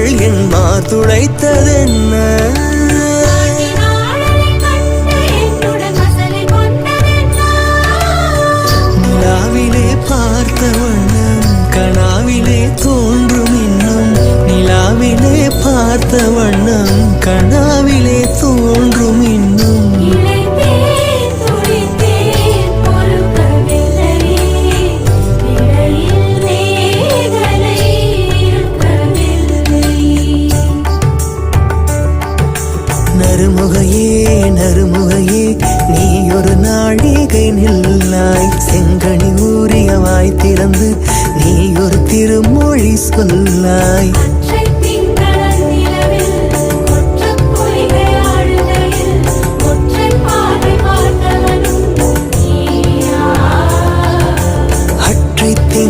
அவள் என் மாதுளைத்ததென்ன நிலாவிலே பார்த்த வண்ணம் கனாவிலே தோன்றும் இன்னும் நிலாவிலே பார்த்த வண்ணம் கனாவிலே தோன்றும் இன்னும் நறுமுகையே நறுமுகையே நீ ஒரு நாழிகை நில்லாய் செங்கனி ஊறிய வாய் திறந்து நீ ஒரு